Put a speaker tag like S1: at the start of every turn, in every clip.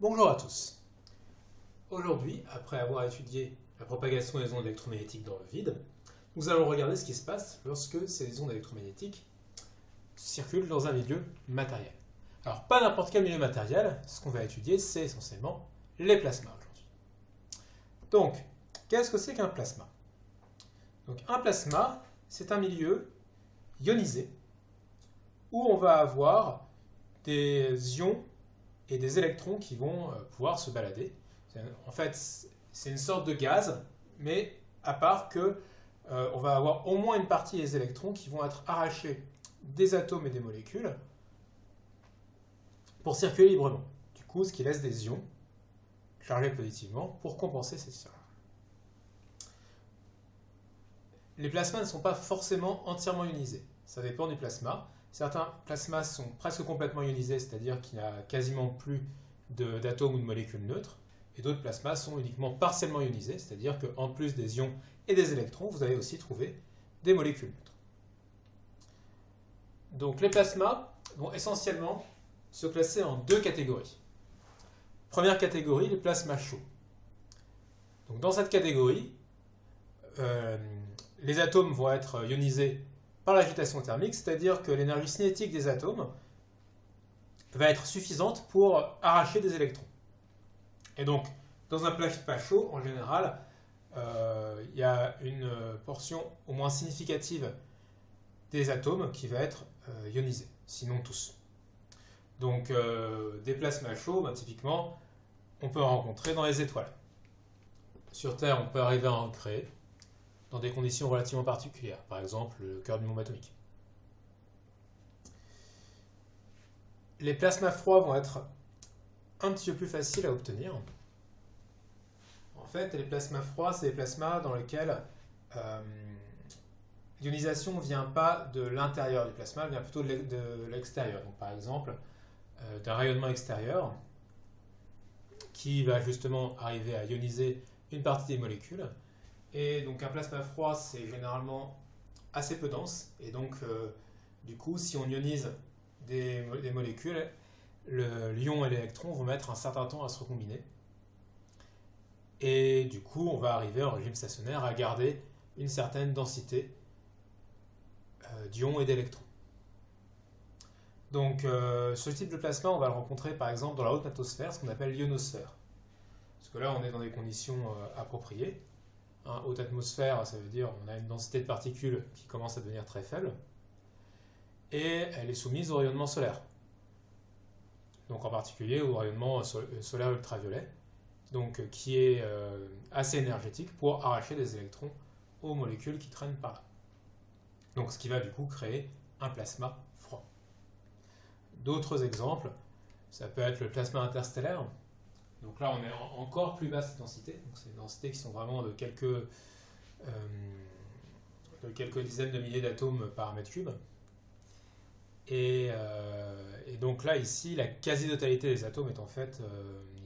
S1: Bonjour à tous. Aujourd'hui, après avoir étudié la propagation des ondes électromagnétiques dans le vide, nous allons regarder ce qui se passe lorsque ces ondes électromagnétiques circulent dans un milieu matériel. Alors, pas n'importe quel milieu matériel, ce qu'on va étudier, c'est essentiellement les plasmas aujourd'hui. Donc, qu'est-ce que c'est qu'un plasma? Donc, un plasma, c'est un milieu ionisé où on va avoir des ions et des électrons qui vont pouvoir se balader. En fait, c'est une sorte de gaz, mais à part que on va avoir au moins une partie des électrons qui vont être arrachés des atomes et des molécules pour circuler librement. Du coup, ce qui laisse des ions chargés positivement pour compenser cette charge. Les plasmas ne sont pas forcément entièrement ionisés. Ça dépend du plasma. Certains plasmas sont presque complètement ionisés, c'est-à-dire qu'il n'y a quasiment plus d'atomes ou de molécules neutres. Et d'autres plasmas sont uniquement partiellement ionisés, c'est-à-dire qu'en plus des ions et des électrons, vous allez aussi trouver des molécules neutres. Donc les plasmas vont essentiellement se classer en deux catégories. Première catégorie, les plasmas chauds. Donc dans cette catégorie, les atomes vont être ionisés par l'agitation thermique, c'est-à-dire que l'énergie cinétique des atomes va être suffisante pour arracher des électrons. Et donc, dans un plasma chaud, en général, il y a une portion au moins significative des atomes qui va être ionisée, sinon tous. Donc, des plasmas chauds, typiquement, on peut en rencontrer dans les étoiles. Sur Terre, on peut arriver à en créer dans des conditions relativement particulières, par exemple le cœur d'une bombe atomique. Les plasmas froids vont être un petit peu plus faciles à obtenir. En fait, les plasmas froids, c'est des plasmas dans lesquels l'ionisation ne vient pas de l'intérieur du plasma, elle vient plutôt de l'extérieur. Donc, par exemple, d'un rayonnement extérieur qui va justement arriver à ioniser une partie des molécules. Et donc un plasma froid, c'est généralement assez peu dense. Et donc, du coup, si on ionise des molécules, l'ion et l'électron vont mettre un certain temps à se recombiner. Et du coup, on va arriver en régime stationnaire à garder une certaine densité d'ions et d'électrons. Donc, ce type de plasma, on va le rencontrer par exemple dans la haute atmosphère, ce qu'on appelle l'ionosphère. Parce que là, on est dans des conditions appropriées. Haute atmosphère, ça veut dire qu'on a une densité de particules qui commence à devenir très faible. Et elle est soumise au rayonnement solaire. Donc en particulier au rayonnement solaire ultraviolet, donc qui est assez énergétique pour arracher des électrons aux molécules qui traînent par là. Donc ce qui va du coup créer un plasma froid. D'autres exemples, ça peut être le plasma interstellaire. Donc là, on est encore plus basse densité. Donc c'est des densités qui sont vraiment de quelques dizaines de milliers d'atomes par mètre cube. Et donc là, ici, la quasi-totalité des atomes est en fait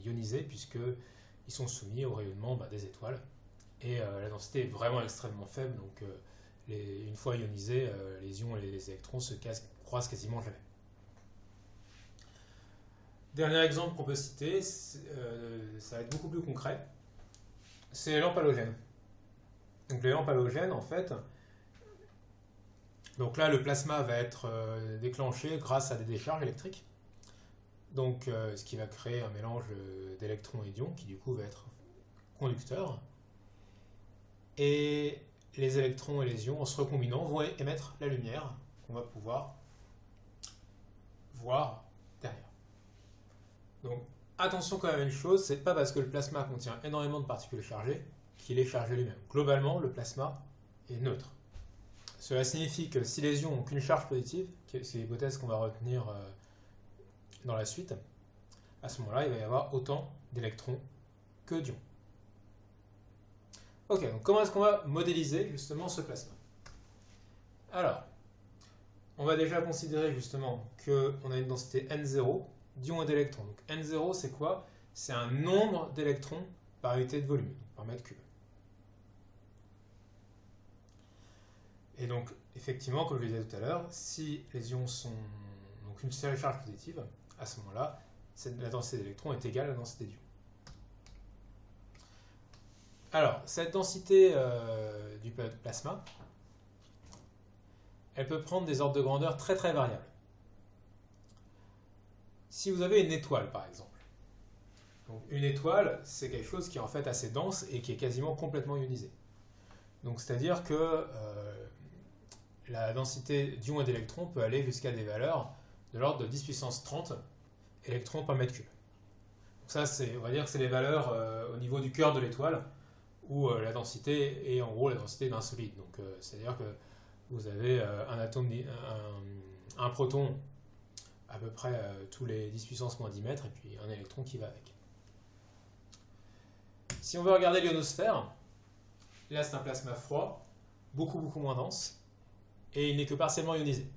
S1: ionisée, puisqu'ils sont soumis au rayonnement des étoiles. Et la densité est vraiment extrêmement faible. Donc une fois ionisés, les ions et les électrons se croisent quasiment jamais. Dernier exemple qu'on peut citer, ça va être beaucoup plus concret, c'est les lampes halogènes. Donc les lampes halogènes, en fait, donc là le plasma va être déclenché grâce à des décharges électriques, donc ce qui va créer un mélange d'électrons et d'ions qui du coup va être conducteur. Et les électrons et les ions, en se recombinant, vont émettre la lumière qu'on va pouvoir voir derrière. Donc attention quand même à une chose, c'est pas parce que le plasma contient énormément de particules chargées qu'il est chargé lui-même. Globalement, le plasma est neutre. Cela signifie que si les ions n'ont qu'une charge positive, c'est l'hypothèse qu'on va retenir dans la suite, à ce moment-là, il va y avoir autant d'électrons que d'ions. Ok, donc comment est-ce qu'on va modéliser justement ce plasma? Alors, on va déjà considérer justement qu'on a une densité N0 d'ions et d'électrons. Donc N0, c'est quoi? C'est un nombre d'électrons par unité de volume, par mètre cube. Et donc, effectivement, comme je le disais tout à l'heure, si les ions sont donc une seule charge positive, à ce moment-là, la densité d'électrons est égale à la densité d'ions. Alors, cette densité du plasma, elle peut prendre des ordres de grandeur très très variables. Si vous avez une étoile, par exemple, donc une étoile, c'est quelque chose qui est en fait assez dense et qui est quasiment complètement ionisé. Donc, c'est-à-dire que la densité d'ions et d'électrons peut aller jusqu'à des valeurs de l'ordre de 10 puissance 30 électrons par mètre cube. Donc ça, on va dire que c'est les valeurs au niveau du cœur de l'étoile, où la densité est en gros la densité d'un solide. Donc c'est-à-dire que vous avez un proton à peu près tous les 10 puissance moins 10 mètres, et puis un électron qui va avec. Si on veut regarder l'ionosphère, là c'est un plasma froid, beaucoup moins dense, et il n'est que partiellement ionisé.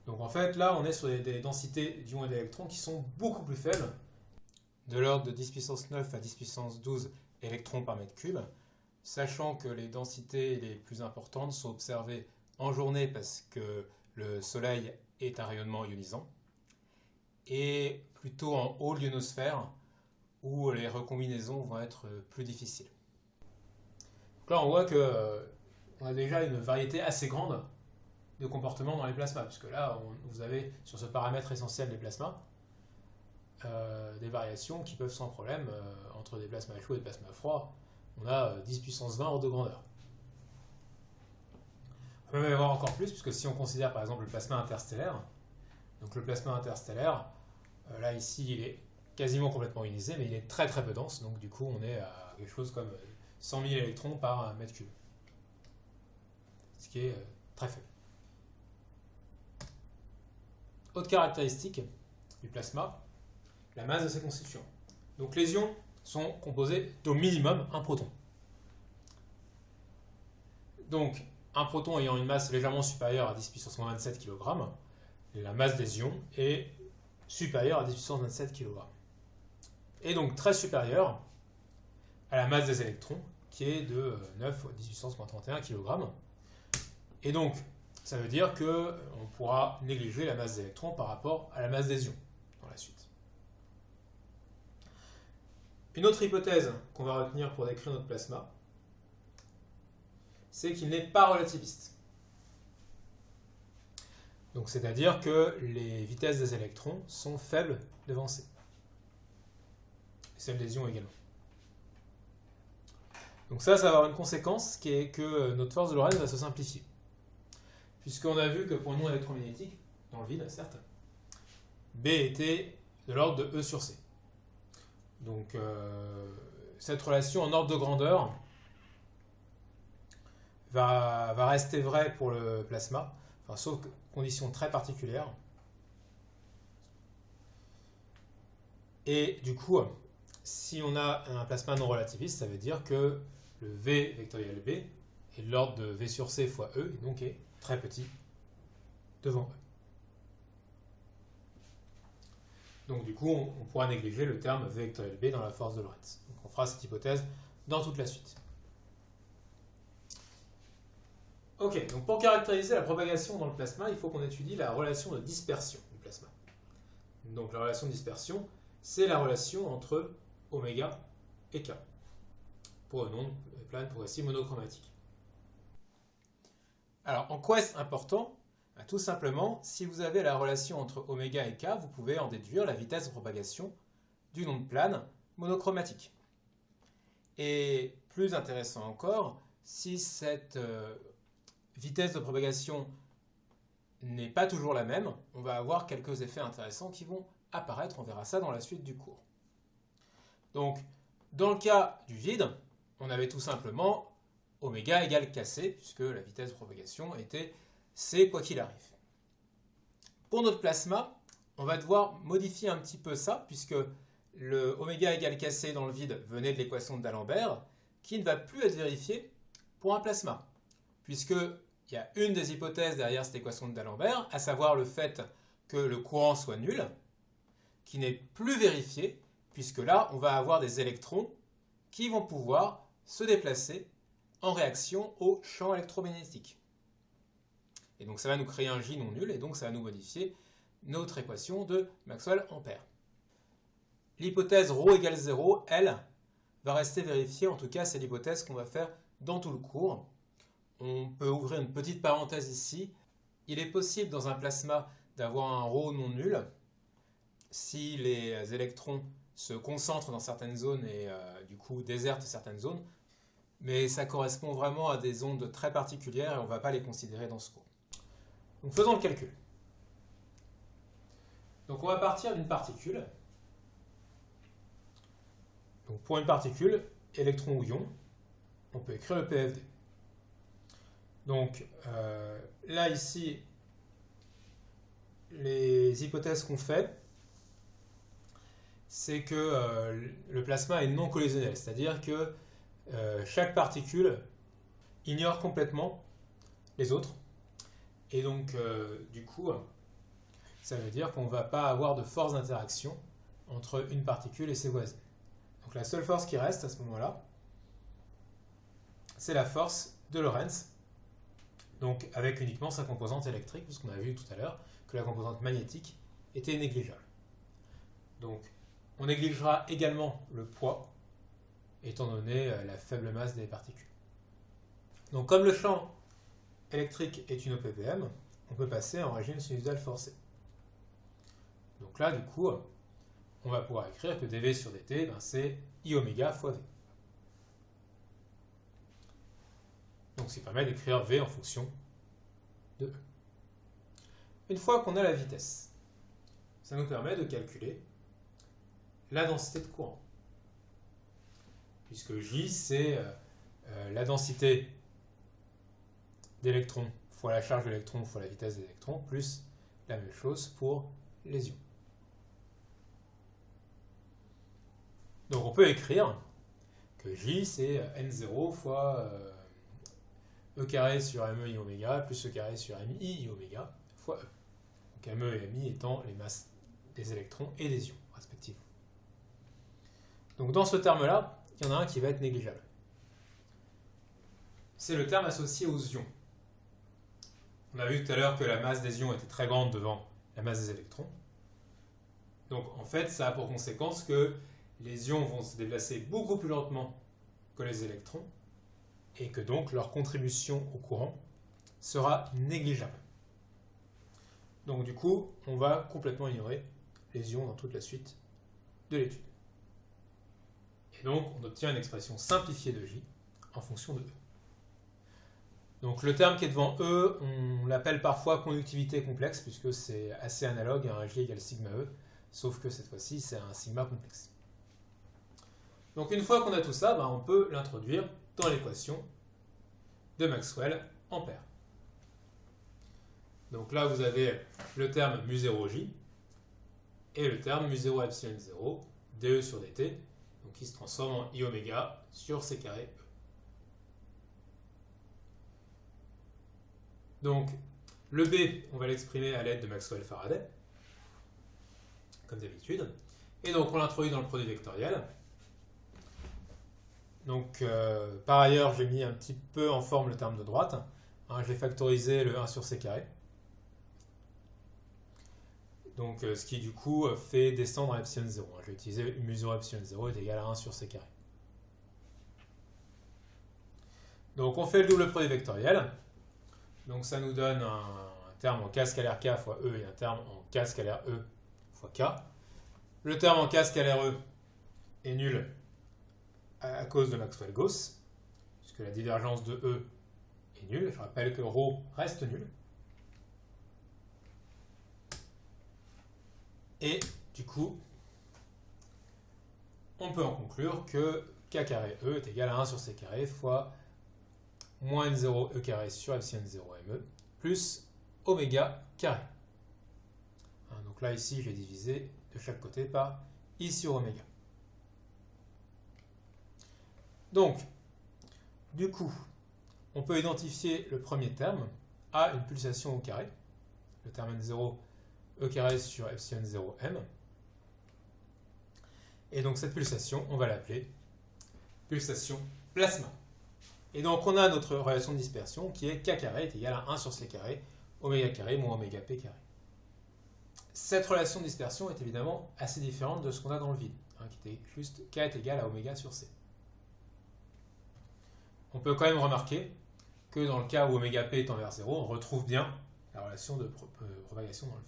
S1: Donc en fait là on est sur des densités d'ions et d'électrons qui sont beaucoup plus faibles, de l'ordre de 10 puissance 9 à 10 puissance 12 électrons par mètre cube, sachant que les densités les plus importantes sont observées en journée parce que le Soleil est un rayonnement ionisant, et plutôt en haut de l'ionosphère où les recombinaisons vont être plus difficiles. Donc là on voit qu'on a déjà une variété assez grande de comportements dans les plasmas, puisque là vous avez sur ce paramètre essentiel des plasmas des variations qui peuvent sans problème entre des plasmas chauds et des plasmas froids. On a 10 puissance 20 ordre de grandeur. On peut même y avoir encore plus, puisque si on considère par exemple le plasma interstellaire, donc le plasma interstellaire, là ici il est quasiment complètement ionisé, mais il est très peu dense, donc du coup on est à quelque chose comme 100 000 électrons par mètre cube, ce qui est très faible. Autre caractéristique du plasma, la masse de ses constituants. Donc les ions sont composés d'au minimum un proton. Donc un proton ayant une masse légèrement supérieure à 10 puissance 27 kg, la masse des ions est supérieure à 10 puissance 27 kg. Et donc très supérieure à la masse des électrons, qui est de 9 à 10 puissance 31 kg. Et donc, ça veut dire qu'on pourra négliger la masse des électrons par rapport à la masse des ions dans la suite. Une autre hypothèse qu'on va retenir pour décrire notre plasma, c'est qu'il n'est pas relativiste. Donc c'est-à-dire que les vitesses des électrons sont faibles devant C. Celles des ions également. Donc ça va avoir une conséquence qui est que notre force de Lorentz va se simplifier. Puisqu'on a vu que pour le monde électromagnétique, dans le vide, certes, B était de l'ordre de E sur C. Donc cette relation en ordre de grandeur va rester vraie pour le plasma, enfin, sauf conditions très particulières. Et du coup, si on a un plasma non relativiste, ça veut dire que le V vectoriel B est de l'ordre de V sur C fois E, et donc est très petit devant E. Donc du coup, on pourra négliger le terme V vectoriel B dans la force de Lorentz. Donc on fera cette hypothèse dans toute la suite. Ok, donc pour caractériser la propagation dans le plasma, il faut qu'on étudie la relation de dispersion du plasma. Donc la relation de dispersion, c'est la relation entre oméga et K, pour une onde plane progressive monochromatique. Alors en quoi est-ce important ? Tout simplement, si vous avez la relation entre oméga et K, vous pouvez en déduire la vitesse de propagation d'une onde plane monochromatique. Et plus intéressant encore, si cette vitesse de propagation n'est pas toujours la même, on va avoir quelques effets intéressants qui vont apparaître, on verra ça dans la suite du cours. Donc, dans le cas du vide, on avait tout simplement oméga égale kc, puisque la vitesse de propagation était c quoi qu'il arrive. Pour notre plasma, on va devoir modifier un petit peu ça, puisque le oméga égale kc dans le vide venait de l'équation de d'Alembert, qui ne va plus être vérifiée pour un plasma, puisqu'il y a une des hypothèses derrière cette équation de d'Alembert, à savoir le fait que le courant soit nul, qui n'est plus vérifié, puisque là, on va avoir des électrons qui vont pouvoir se déplacer en réaction au champ électromagnétique. Et donc ça va nous créer un J non nul, et donc ça va nous modifier notre équation de Maxwell-Ampère. l'hypothèse ρ égale 0, elle, va rester vérifiée. En tout cas, c'est l'hypothèse qu'on va faire dans tout le cours. On peut ouvrir une petite parenthèse ici. Il est possible dans un plasma d'avoir un ρ non nul si les électrons se concentrent dans certaines zones et du coup désertent certaines zones. Mais ça correspond vraiment à des ondes très particulières et on ne va pas les considérer dans ce cours. Donc faisons le calcul. Donc on va partir d'une particule. Donc pour une particule, électron ou ion, on peut écrire le PFD. Donc là ici, les hypothèses qu'on fait, c'est que le plasma est non collisionnel, c'est-à-dire que chaque particule ignore complètement les autres. Et donc, du coup, ça veut dire qu'on ne va pas avoir de force d'interaction entre une particule et ses voisines. Donc la seule force qui reste à ce moment-là, c'est la force de Lorentz, donc avec uniquement sa composante électrique, puisqu'on a vu tout à l'heure que la composante magnétique était négligeable. Donc, on négligera également le poids, étant donné la faible masse des particules. Donc, comme le champ électrique est une OPPM, on peut passer en régime sinusal forcé. Donc là, du coup, on va pouvoir écrire que dV sur dt, c'est I oméga fois V. Donc, ce qui permet d'écrire V en fonction de E. Une fois qu'on a la vitesse, ça nous permet de calculer la densité de courant. Puisque J, c'est la densité d'électrons fois la charge d'électrons fois la vitesse des électrons, plus la même chose pour les ions. Donc on peut écrire que J, c'est N0 fois E carré sur ME I oméga plus E carré sur MI I oméga fois E. Donc ME et MI étant les masses des électrons et des ions, respectivement. Donc dans ce terme-là, il y en a un qui va être négligeable. C'est le terme associé aux ions. On a vu tout à l'heure que la masse des ions était très grande devant la masse des électrons. Donc en fait, ça a pour conséquence que les ions vont se déplacer beaucoup plus lentement que les électrons et que donc leur contribution au courant sera négligeable. Donc du coup, on va complètement ignorer les ions dans toute la suite de l'étude. Et donc, on obtient une expression simplifiée de J en fonction de E. Donc le terme qui est devant E, on l'appelle parfois conductivité complexe, puisque c'est assez analogue à un J égale sigma E, sauf que cette fois-ci, c'est un sigma complexe. Donc une fois qu'on a tout ça, on peut l'introduire dans l'équation de Maxwell en paire. Donc là, vous avez le terme mu0j et le terme mu0 epsilon 0, dE sur dt, donc qui se transforme en I oméga sur C carré E. Donc, le B, on va l'exprimer à l'aide de Maxwell-Faraday, comme d'habitude. Et donc, on l'introduit dans le produit vectoriel. Donc, par ailleurs, j'ai mis un petit peu en forme le terme de droite. J'ai factorisé le 1 sur C carré. Donc, ce qui, du coup, fait descendre à epsilon 0. Je vais utiliser mu0 epsilon 0 est égal à 1 sur C carré. Donc, on fait le double produit vectoriel. Donc ça nous donne un terme en K scalaire K fois E et un terme en K scalaire E fois K. Le terme en K scalaire E est nul à cause de Maxwell-Gauss, puisque la divergence de E est nulle. Je rappelle que ρ reste nul. Et du coup, on peut en conclure que K carré E est égal à 1 sur C carré fois moins N0 E carré sur epsilon 0 ME plus oméga carré. Donc là, ici, j'ai divisé de chaque côté par I sur oméga. Donc, du coup, on peut identifier le premier terme à une pulsation au carré, le terme N0 E carré sur epsilon 0 M. Et donc cette pulsation, on va l'appeler pulsation plasma. Et donc on a notre relation de dispersion qui est K carré est égal à 1 sur C carré, oméga carré moins oméga P carré. cette relation de dispersion est évidemment assez différente de ce qu'on a dans le vide, hein, qui était juste k est égal à oméga sur c. On peut quand même remarquer que dans le cas où oméga p tend vers 0, on retrouve bien la relation de propagation dans le vide.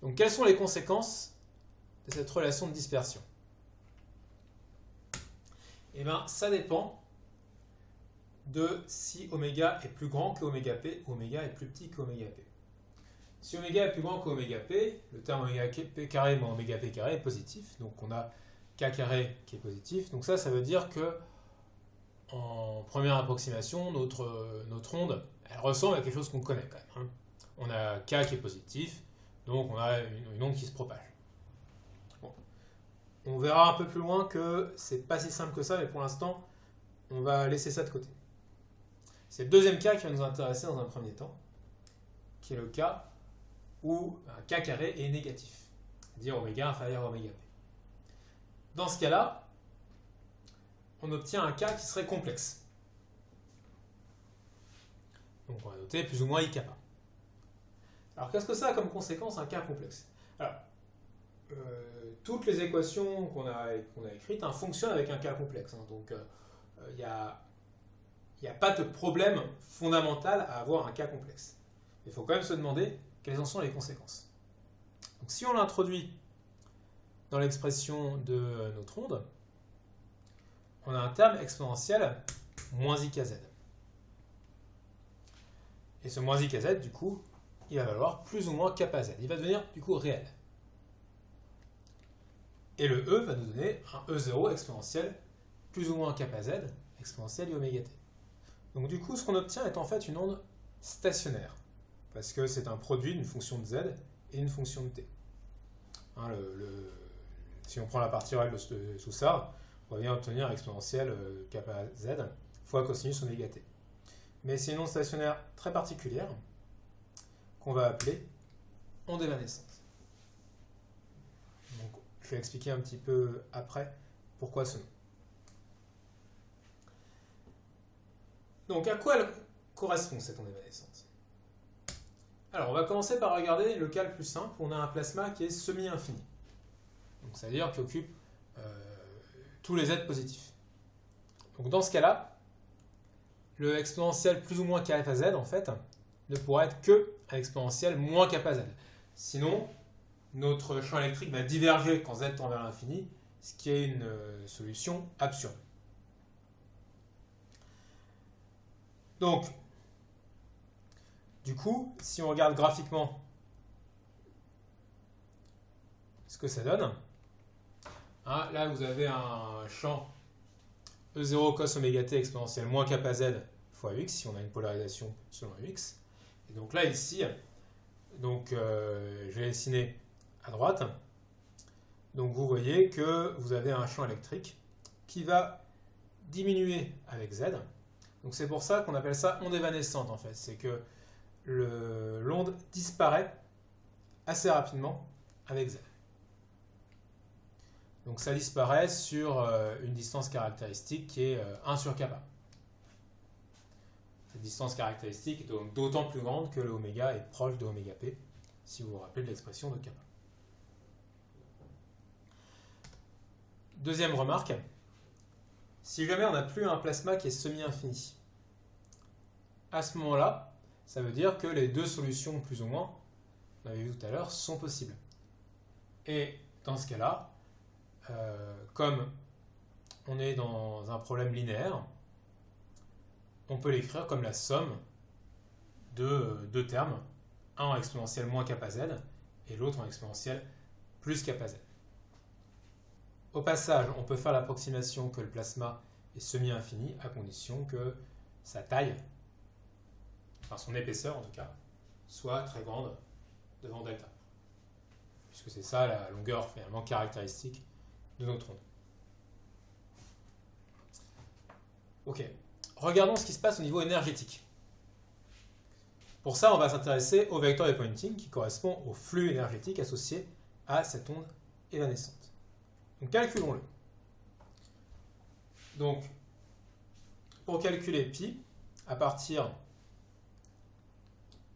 S1: Donc quelles sont les conséquences de cette relation de dispersion? Eh bien, ça dépend de si oméga est plus grand que oméga p ou oméga est plus petit que oméga p. Si oméga est plus grand que oméga p, le terme oméga p carré moins oméga p carré est positif. Donc on a k carré qui est positif. Donc ça veut dire que en première approximation, notre onde, elle ressemble à quelque chose qu'on connaît quand même, hein. On a k qui est positif, donc on a une onde qui se propage. Bon. On verra un peu plus loin que c'est pas si simple que ça, mais pour l'instant, on va laisser ça de côté. C'est le deuxième cas qui va nous intéresser dans un premier temps, qui est le cas où un k carré est négatif, c'est-à-dire oméga inférieur à oméga p. Dans ce cas-là, on obtient un cas qui serait complexe. Donc on va noter plus ou moins i kappa. Alors qu'est-ce que ça a comme conséquence un cas complexe? Alors, toutes les équations qu'on a écrites, hein, fonctionnent avec un cas complexe, hein. Donc il n'y a pas de problème fondamental à avoir un cas complexe. Il faut quand même se demander quelles en sont les conséquences. Donc si on l'introduit dans l'expression de notre onde, on a un terme exponentiel moins ikz. Et ce moins ikz, du coup, il va valoir plus ou moins kappa z. Il va devenir, du coup, réel. Et le E va nous donner un E0 exponentiel plus ou moins kappa z exponentiel i oméga t. Donc du coup, ce qu'on obtient est en fait une onde stationnaire, parce que c'est un produit d'une fonction de z et une fonction de t. Hein, si on prend la partie réelle de tout ça, on va bien obtenir exponentielle kappa z fois cosinus oméga t. Mais c'est une onde stationnaire très particulière qu'on va appeler onde évanescente. Donc, je vais expliquer un petit peu après pourquoi ce nom. Donc à quoi elle correspond cette onde évanescente? Alors on va commencer par regarder le cas le plus simple. On a un plasma qui est semi-infini. Donc c'est-à-dire qui occupe tous les z positifs. Donc dans ce cas-là, le exponentiel plus ou moins kappa z en fait ne pourra être que un exponentiel moins kappa z. Sinon, notre champ électrique va diverger quand z tend vers l'infini, ce qui est une solution absurde. Donc, du coup, si on regarde graphiquement ce que ça donne, hein, là vous avez un champ E0 cos oméga t exponentielle moins kappa z fois x, si on a une polarisation selon x. Et donc là, ici, donc, je vais dessiner à droite. Donc vous voyez que vous avez un champ électrique qui va diminuer avec z. Donc c'est pour ça qu'on appelle ça onde évanescente en fait. C'est que l'onde disparaît assez rapidement avec z. Donc ça disparaît sur une distance caractéristique qui est 1 sur kappa. Cette distance caractéristique est donc d'autant plus grande que le oméga est proche de oméga p, si vous vous rappelez de l'expression de kappa. Deuxième remarque, si jamais on n'a plus un plasma qui est semi-infini, à ce moment-là, ça veut dire que les deux solutions plus ou moins, on avait vu tout à l'heure, sont possibles. Et dans ce cas-là, comme on est dans un problème linéaire, on peut l'écrire comme la somme de deux termes, un en exponentielle moins kappa z et l'autre en exponentielle plus kappa z. Au passage, on peut faire l'approximation que le plasma est semi-infini à condition que sa taille, enfin son épaisseur en tout cas, soit très grande devant delta. Puisque c'est ça la longueur finalement caractéristique de notre onde. Ok, regardons ce qui se passe au niveau énergétique. Pour ça, on va s'intéresser au vecteur de Poynting qui correspond au flux énergétique associé à cette onde évanescente. Donc calculons-le. Donc, pour calculer pi, à partir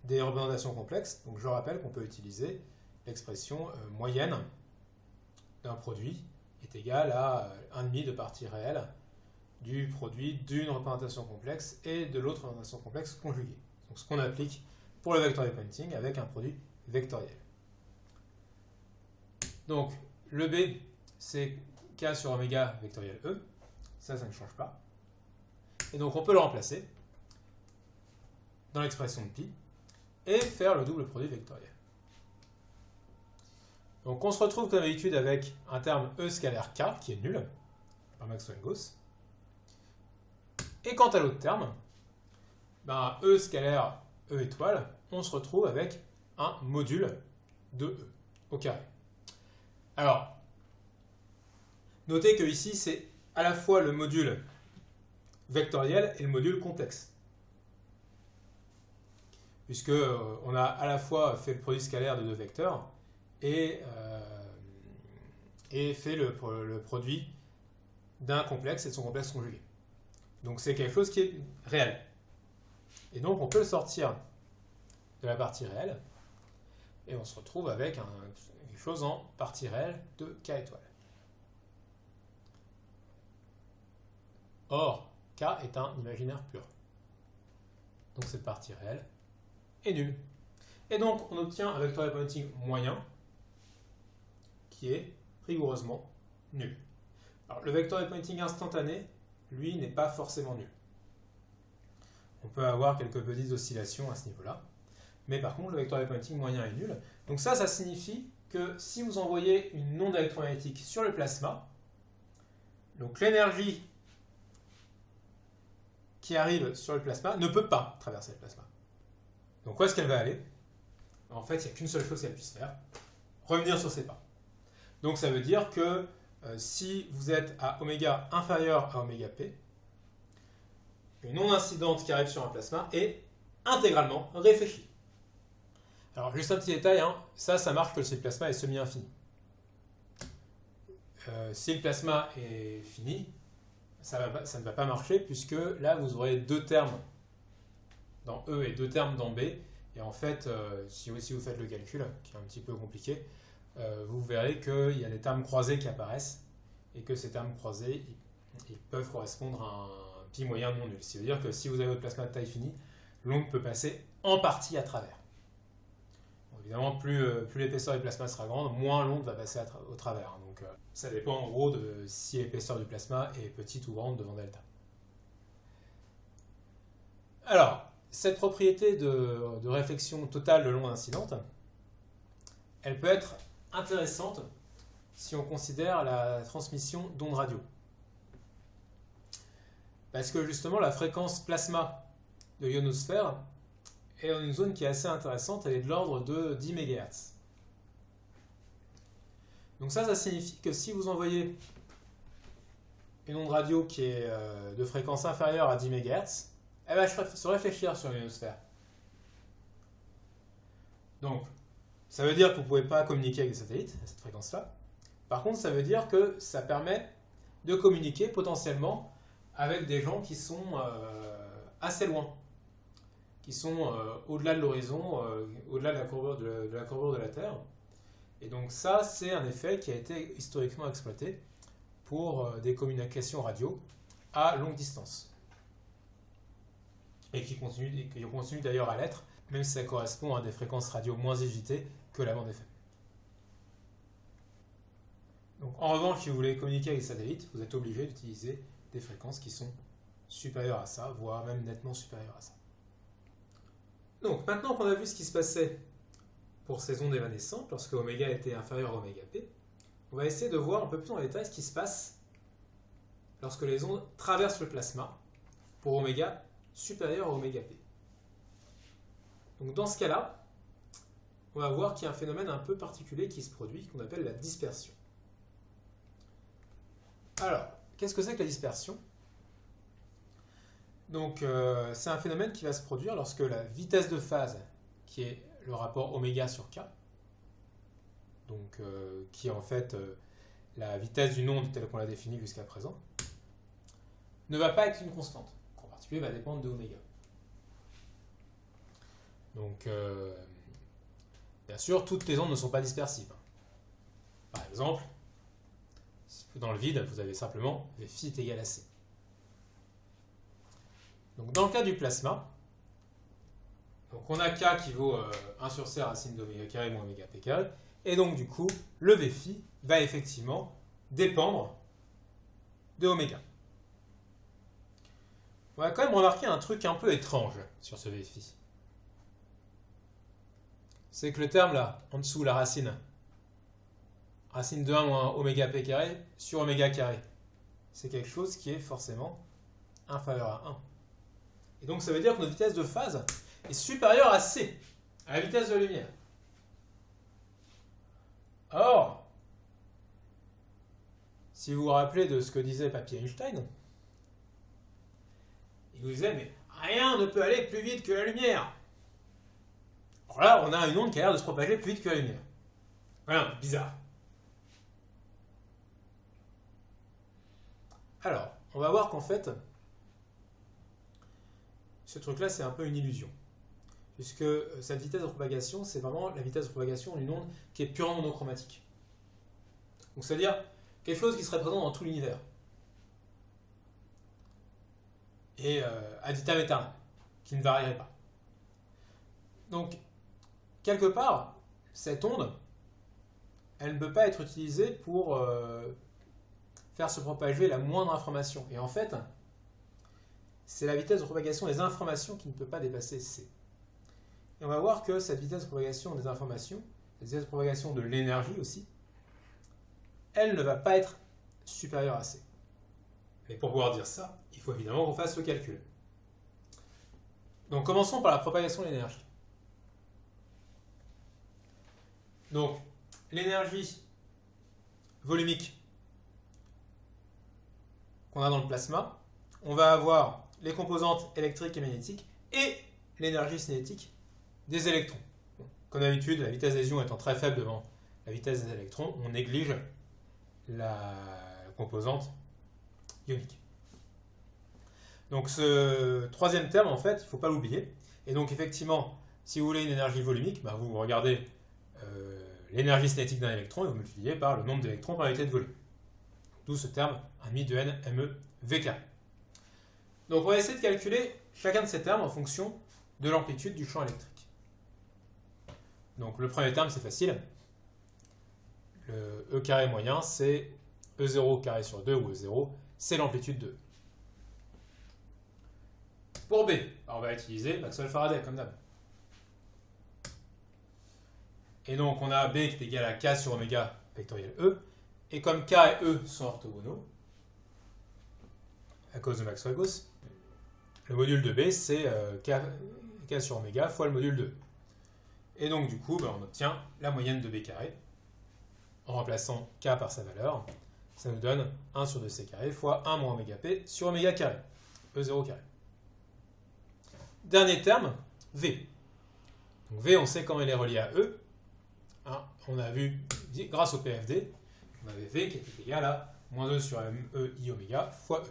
S1: des représentations complexes. Donc je rappelle qu'on peut utiliser l'expression moyenne d'un produit est égale à 1,5 de partie réelle du produit d'une représentation complexe et de l'autre représentation complexe conjuguée. Donc ce qu'on applique pour le vectorial pointing avec un produit vectoriel. Donc le B, c'est K sur oméga vectoriel E. Ça ne change pas. Et donc on peut le remplacer dans l'expression de pi et faire le double produit vectoriel. Donc on se retrouve comme d'habitude avec un terme E scalaire K qui est nul par Maxwell-Gauss. Et quant à l'autre terme, ben, E scalaire E étoile, on se retrouve avec un module de E au carré. Alors, notez que ici c'est à la fois le module vectoriel et le module complexe. Puisque on a à la fois fait le produit scalaire de deux vecteurs et fait le produit d'un complexe et de son complexe conjugué. Donc c'est quelque chose qui est réel. Et donc on peut le sortir de la partie réelle et on se retrouve avec quelque chose en partie réelle de K étoile. Or, K est un imaginaire pur. Donc cette partie réelle est nulle. Et donc on obtient un vectorial pointing moyen qui est rigoureusement nul. Alors le vectorial pointing instantané, lui, n'est pas forcément nul. On peut avoir quelques petites oscillations à ce niveau-là. Mais par contre, le vectorial pointing moyen est nul. Donc ça signifie que si vous envoyez une onde électromagnétique sur le plasma, donc l'énergie qui arrive sur le plasma ne peut pas traverser le plasma. Donc où est-ce qu'elle va aller? En fait, il n'y a qu'une seule chose qu'elle puisse faire, revenir sur ses pas. Donc ça veut dire que si vous êtes à oméga inférieur à oméga p, une onde incidente qui arrive sur un plasma est intégralement réfléchie. Alors juste un petit détail, hein, ça marque que si le plasma est semi-infini. Si le plasma est fini, ça ne va pas marcher puisque là vous aurez deux termes dans E et deux termes dans B. Et en fait, si vous faites le calcul, qui est un petit peu compliqué, vous verrez qu'il y a des termes croisés qui apparaissent et que ces termes croisés ils peuvent correspondre à un pi moyen non nul. Ce qui veut dire que si vous avez votre plasma de taille finie, l'onde peut passer en partie à travers. Bon, évidemment, plus l'épaisseur du plasma sera grande, moins l'onde va passer au travers. Donc ça dépend en gros de si l'épaisseur du plasma est petite ou grande devant delta. Alors, cette propriété de réflexion totale de l'onde incidente, elle peut être intéressante si on considère la transmission d'ondes radio. Parce que justement, la fréquence plasma de l'ionosphère est dans une zone qui est assez intéressante, elle est de l'ordre de 10 MHz. Donc ça signifie que si vous envoyez une onde radio qui est de fréquence inférieure à 10 MHz, elle va se réfléchir sur l'ionosphère. Donc, ça veut dire que vous ne pouvez pas communiquer avec des satellites à cette fréquence-là. Par contre, ça veut dire que ça permet de communiquer potentiellement avec des gens qui sont assez loin, qui sont au-delà de l'horizon, au-delà de la courbure de la Terre. Et donc ça, c'est un effet qui a été historiquement exploité pour des communications radio à longue distance. Et qui continue d'ailleurs à l'être, même si ça correspond à des fréquences radio moins agitées que la bande FM. Donc, en revanche, si vous voulez communiquer avec des satellites, vous êtes obligé d'utiliser des fréquences qui sont supérieures à ça, voire même nettement supérieures à ça. Donc, maintenant qu'on a vu ce qui se passait pour ces ondes évanescentes, lorsque oméga était inférieur à oméga p, on va essayer de voir un peu plus en détail ce qui se passe lorsque les ondes traversent le plasma pour oméga supérieur à oméga p. Donc, dans ce cas-là, on va voir qu'il y a un phénomène un peu particulier qui se produit, qu'on appelle la dispersion. Alors, qu'est-ce que c'est que la dispersion? Donc, c'est un phénomène qui va se produire lorsque la vitesse de phase, qui est le rapport oméga sur k, donc qui est en fait la vitesse d'une onde telle qu'on l'a définie jusqu'à présent, ne va pas être une constante. En particulier, va dépendre de oméga. Donc, bien sûr, toutes les ondes ne sont pas dispersives. Par exemple, dans le vide, vous avez simplement V phi est égal à C. Donc, dans le cas du plasma, donc on a K qui vaut 1 sur C racine d'oméga carré moins oméga p carré. Et donc, du coup, le V phi va effectivement dépendre de oméga. On va quand même remarquer un truc un peu étrange sur ce V phi. C'est que le terme là, en dessous, la racine de 1 moins oméga p carré sur oméga carré, c'est quelque chose qui est forcément inférieur à 1. Et donc ça veut dire que notre vitesse de phase est supérieure à c, à la vitesse de la lumière. Or, si vous vous rappelez de ce que disait Papy Einstein, il nous disait, mais rien ne peut aller plus vite que la lumière. Alors là, on a une onde qui a l'air de se propager plus vite que la lumière. Voilà, bizarre. Alors, on va voir qu'en fait, ce truc-là, c'est un peu une illusion. Puisque cette vitesse de propagation, c'est vraiment la vitesse de propagation d'une onde qui est purement monochromatique. Donc, c'est-à-dire quelque chose qui serait présent dans tout l'univers. Et ad vitam aeternam, qui ne varierait pas. Donc, quelque part, cette onde, elle ne peut pas être utilisée pour faire se propager la moindre information. Et en fait, c'est la vitesse de propagation des informations qui ne peut pas dépasser c. Et on va voir que cette vitesse de propagation des informations, cette vitesse de propagation de l'énergie aussi, elle ne va pas être supérieure à c. Mais pour pouvoir dire ça, il faut évidemment qu'on fasse le calcul. Donc commençons par la propagation de l'énergie. Donc, l'énergie volumique qu'on a dans le plasma, on va avoir les composantes électriques et magnétiques et l'énergie cinétique des électrons. Bon, comme d'habitude, la vitesse des ions étant très faible devant la vitesse des électrons, on néglige la composante ionique. Donc ce troisième terme, en fait, il ne faut pas l'oublier. Et donc effectivement, si vous voulez une énergie volumique, bah, vous regardez l'énergie cinétique d'un électron et vous multipliez par le nombre d'électrons par l'unité de volume. D'où ce terme 1/2 de n me v carré. Donc on va essayer de calculer chacun de ces termes en fonction de l'amplitude du champ électrique. Donc le premier terme, c'est facile. Le E carré moyen, c'est E0 carré sur 2 ou E0, c'est l'amplitude de E. Pour B, on va utiliser Maxwell-Faraday comme d'hab. Et donc on a B qui est égal à K sur oméga vectoriel E. Et comme K et E sont orthogonaux, à cause de Maxwell-Gauss, le module de B, c'est K sur oméga fois le module de E. Et donc du coup, on obtient la moyenne de B carré en remplaçant K par sa valeur. Ça nous donne 1 sur 2C carré fois 1 moins oméga P sur oméga carré, E0 carré. Dernier terme, V. Donc V, on sait comment il est relié à E. Hein, on a vu, grâce au PFD, on avait V qui était égal à moins 2 sur ME I oméga fois E.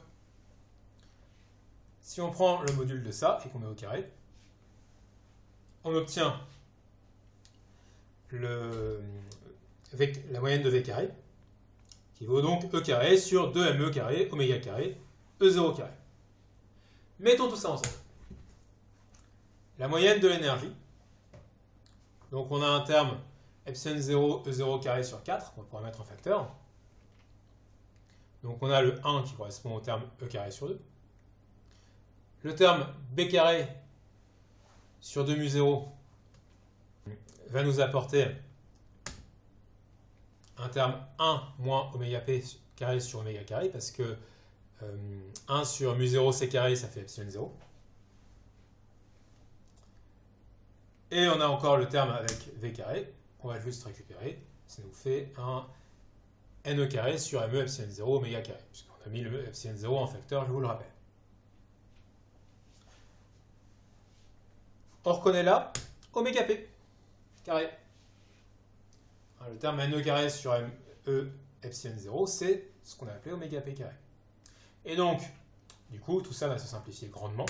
S1: Si on prend le module de ça et qu'on met au carré, on obtient la moyenne de V carré, qui vaut donc E carré sur 2ME carré oméga carré E0 carré. Mettons tout ça ensemble. La moyenne de l'énergie, donc on a un terme epsilon 0 E0 carré sur 4, on pourra mettre en facteur. Donc on a le 1 qui correspond au terme E carré sur 2. Le terme B carré sur 2 mu 0 va nous apporter un terme 1 moins oméga P carré sur oméga carré, parce que 1 sur mu 0 C carré, ça fait epsilon 0. Et on a encore le terme avec V carré, qu'on va juste récupérer. Ça nous fait un NE carré sur ME epsilon 0 oméga carré, puisqu'on a mis le epsilon 0 en facteur, je vous le rappelle. On reconnaît là oméga P carré. Le terme NE carré sur ME epsilon 0, c'est ce qu'on a appelé oméga P carré. Et donc, du coup, tout ça va se simplifier grandement.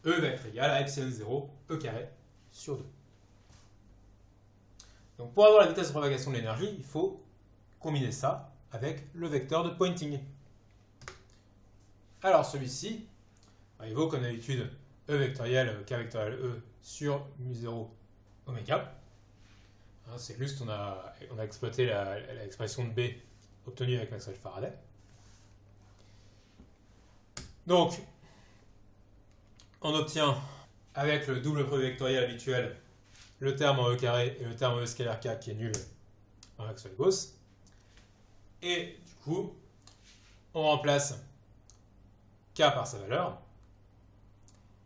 S1: E va être égal à epsilon 0 E carré sur 2. Donc pour avoir la vitesse de propagation de l'énergie, il faut combiner ça avec le vecteur de Poynting. Alors celui-ci, il vaut comme d'habitude E vectoriel K vectoriel E sur mu0 oméga. C'est juste on a exploité l'expression de B obtenue avec Maxwell Faraday. Donc, on obtient avec le double produit vectoriel habituel le terme en E carré et le terme en E scalaire K qui est nul en Maxwell-Gauss. Et du coup, on remplace K par sa valeur.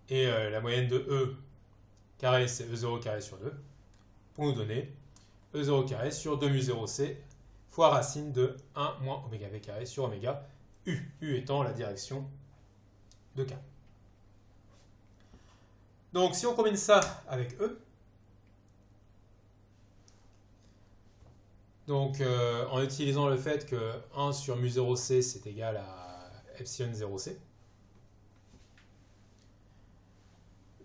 S1: Et la moyenne de E carré, c'est E0 carré sur 2, pour nous donner E0 carré sur 2 mu0c fois racine de 1 moins oméga v carré sur oméga U, U étant la direction de K. Donc si on combine ça avec E, donc en utilisant le fait que 1 sur mu0c c'est égal à epsilon 0c,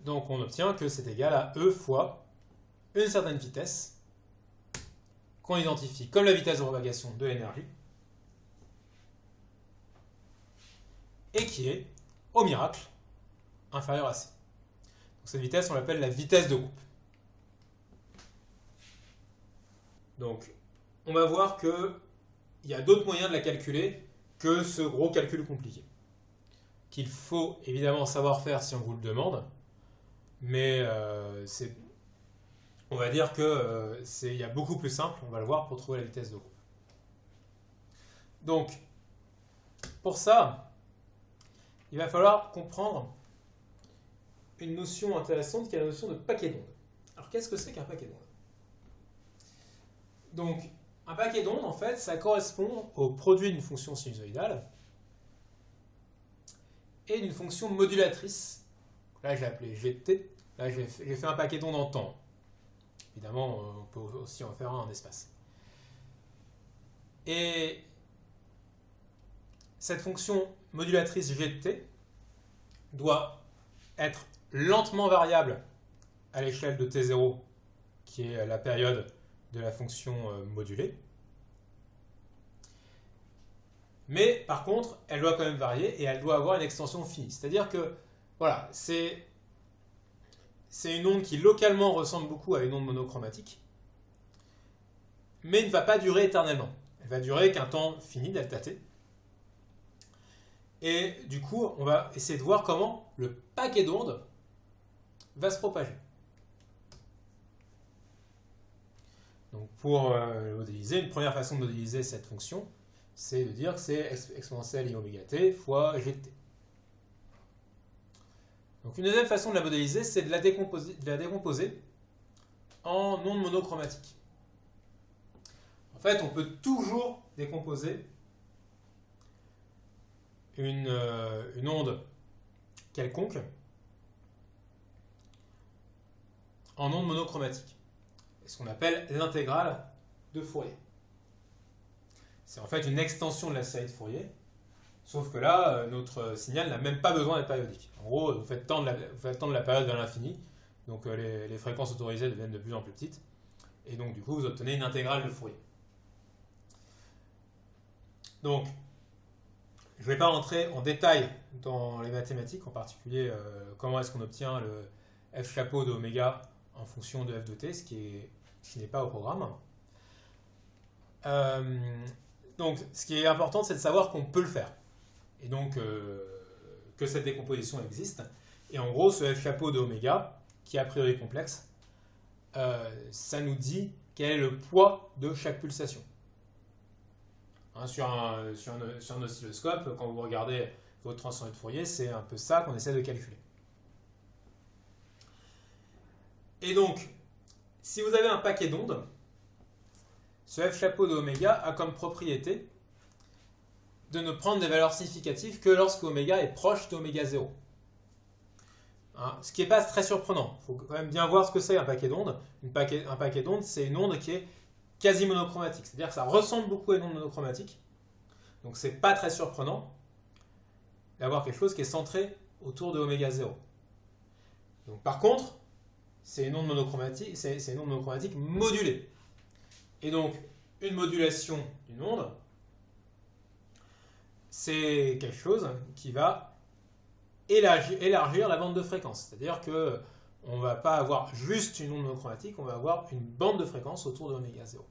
S1: donc on obtient que c'est égal à E fois une certaine vitesse qu'on identifie comme la vitesse de propagation de l'énergie et qui est, au miracle, inférieure à c. Donc cette vitesse, on l'appelle la vitesse de groupe. Donc on va voir qu'il y a d'autres moyens de la calculer que ce gros calcul compliqué, qu'il faut évidemment savoir faire si on vous le demande, mais on va dire qu'il y a beaucoup plus simple, on va le voir, pour trouver la vitesse de groupe. Donc, pour ça, il va falloir comprendre une notion intéressante qui est la notion de paquet d'ondes. Alors, qu'est-ce que c'est qu'un paquet d'ondes? Donc, un paquet d'ondes, en fait, ça correspond au produit d'une fonction sinusoïdale et d'une fonction modulatrice. Là, je l'ai appelé GT. Là, j'ai fait un paquet d'ondes en temps. Évidemment, on peut aussi en faire un en espace. Et cette fonction modulatrice GT doit être lentement variable à l'échelle de T0, qui est la période de la fonction modulée. Mais par contre, elle doit quand même varier et elle doit avoir une extension finie. C'est-à-dire que, voilà, c'est une onde qui localement ressemble beaucoup à une onde monochromatique, mais ne va pas durer éternellement. Elle va durer qu'un temps fini, delta t. Et du coup, on va essayer de voir comment le paquet d'ondes va se propager. Donc pour le modéliser, une première façon de modéliser cette fonction, c'est de dire que c'est exponentielle i oméga t fois gt. Donc une deuxième façon de la modéliser, c'est de la décomposer en ondes monochromatiques. En fait, on peut toujours décomposer une onde quelconque en onde monochromatique. C'est ce qu'on appelle l'intégrale de Fourier. C'est en fait une extension de la série de Fourier, sauf que là, notre signal n'a même pas besoin d'être périodique. En gros, vous faites tendre la période vers l'infini, donc les fréquences autorisées deviennent de plus en plus petites, et donc du coup, vous obtenez une intégrale de Fourier. Donc, je ne vais pas rentrer en détail dans les mathématiques, en particulier comment est-ce qu'on obtient le f chapeau de oméga en fonction de f de t, ce qui n'est pas au programme. Donc, ce qui est important, c'est de savoir qu'on peut le faire. Et donc, que cette décomposition existe. Et en gros, ce f chapeau de oméga, qui est a priori complexe, ça nous dit quel est le poids de chaque pulsation. Sur un oscilloscope, quand vous regardez votre transformée de Fourier, c'est un peu ça qu'on essaie de calculer. Et donc, si vous avez un paquet d'ondes, ce f chapeau de oméga a comme propriété de ne prendre des valeurs significatives que lorsque oméga est proche d'oméga 0. Ce qui n'est pas très surprenant. Il faut quand même bien voir ce que c'est un paquet d'ondes. Un paquet d'ondes, c'est une onde qui est quasi monochromatique. C'est-à-dire que ça ressemble beaucoup à une onde monochromatique. Donc c'est pas très surprenant d'avoir quelque chose qui est centré autour de oméga 0. Donc, par contre, c'est une onde monochromatique, c'est une onde monochromatique modulée. Et donc, une modulation d'une onde, c'est quelque chose qui va élargir la bande de fréquence. C'est-à-dire que on ne va pas avoir juste une onde monochromatique, on va avoir une bande de fréquence autour de oméga 0.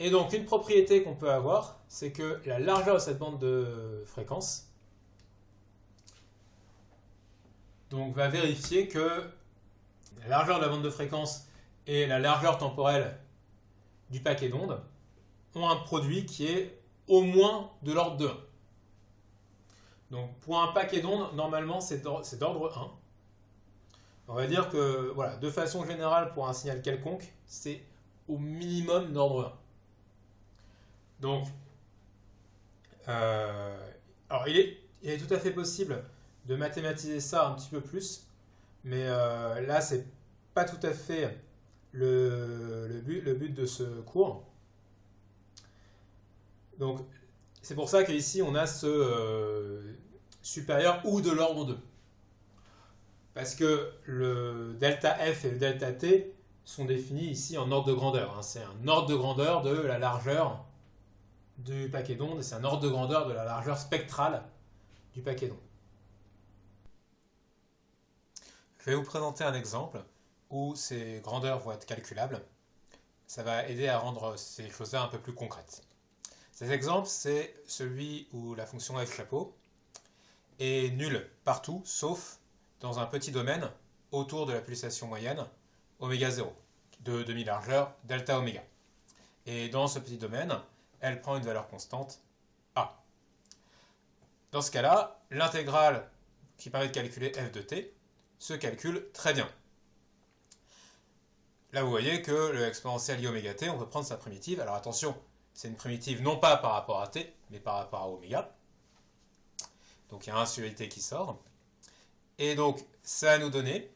S1: Et donc, une propriété qu'on peut avoir, c'est que la largeur de cette bande de fréquence donc, va vérifier que la largeur de la bande de fréquence et la largeur temporelle du paquet d'ondes ont un produit qui est au moins de l'ordre de 1. Donc, pour un paquet d'ondes, normalement, c'est d'ordre 1. On va dire que, voilà, de façon générale, pour un signal quelconque, c'est au minimum d'ordre 1. Donc, alors il est tout à fait possible de mathématiser ça un petit peu plus, mais là, c'est pas tout à fait le but de ce cours. Donc, c'est pour ça qu'ici, on a ce supérieur ou de l'ordre 2. Parce que le delta F et le delta T sont définis ici en ordre de grandeur. C'est un ordre de grandeur de la largeur du paquet d'ondes et c'est un ordre de grandeur de la largeur spectrale du paquet d'ondes. Je vais vous présenter un exemple où ces grandeurs vont être calculables. Ça va aider à rendre ces choses-là un peu plus concrètes. Cet exemple, c'est celui où la fonction f chapeau est nulle partout, sauf dans un petit domaine autour de la pulsation moyenne, oméga 0, de demi-largeur delta oméga. Et dans ce petit domaine, elle prend une valeur constante, A. Dans ce cas-là, l'intégrale qui permet de calculer f de t se calcule très bien. Là, vous voyez que le exponentiel i oméga t, on peut prendre sa primitive. Alors attention, c'est une primitive non pas par rapport à t, mais par rapport à oméga. Donc il y a un sur t qui sort. Et donc, ça va nous donner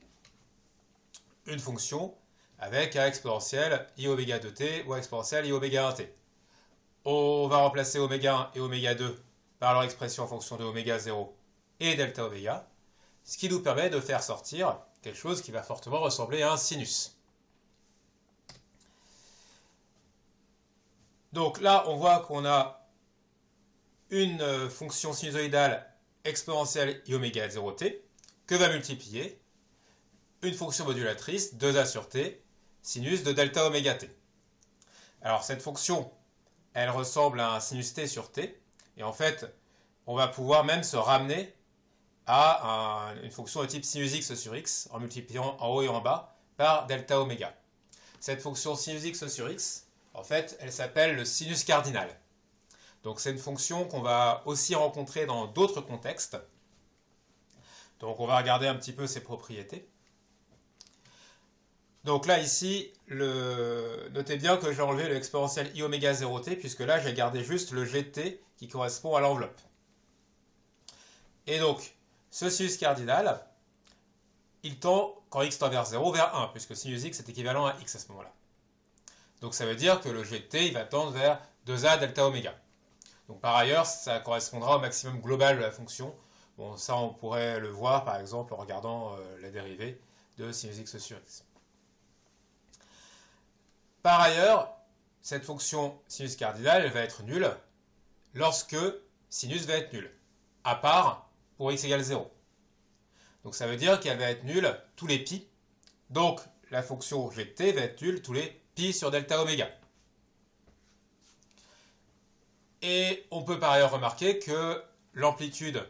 S1: une fonction avec un exponentiel i oméga 2t ou exponentiel i oméga 1t. On va remplacer oméga 1 et oméga 2 par leur expression en fonction de oméga 0 et delta oméga, ce qui nous permet de faire sortir quelque chose qui va fortement ressembler à un sinus. Donc là, on voit qu'on a une fonction sinusoïdale exponentielle i oméga 0t que va multiplier une fonction modulatrice 2a sur t sinus de delta oméga t. Alors cette fonction, elle ressemble à un sinus t sur t, et en fait, on va pouvoir même se ramener à une fonction de type sinus x sur x en multipliant en haut et en bas par delta oméga. Cette fonction sinus x sur x, en fait, elle s'appelle le sinus cardinal. Donc c'est une fonction qu'on va aussi rencontrer dans d'autres contextes. Donc on va regarder un petit peu ses propriétés. Donc là ici, notez bien que j'ai enlevé le exponentiel i oméga 0t, puisque là j'ai gardé juste le gt qui correspond à l'enveloppe. Et donc, ce sinus cardinal, il tend, quand x tend vers 0, vers 1, puisque sinus x est équivalent à x à ce moment-là. Donc ça veut dire que le gt, il va tendre vers 2a delta oméga. Donc par ailleurs, ça correspondra au maximum global de la fonction. Bon, ça on pourrait le voir par exemple en regardant la dérivée de sinus x sur x. Par ailleurs, cette fonction sinus cardinal, elle va être nulle lorsque sinus va être nul, à part pour x égale 0. Donc ça veut dire qu'elle va être nulle tous les pi. Donc la fonction gt va être nulle tous les pi sur delta oméga. Et on peut par ailleurs remarquer que l'amplitude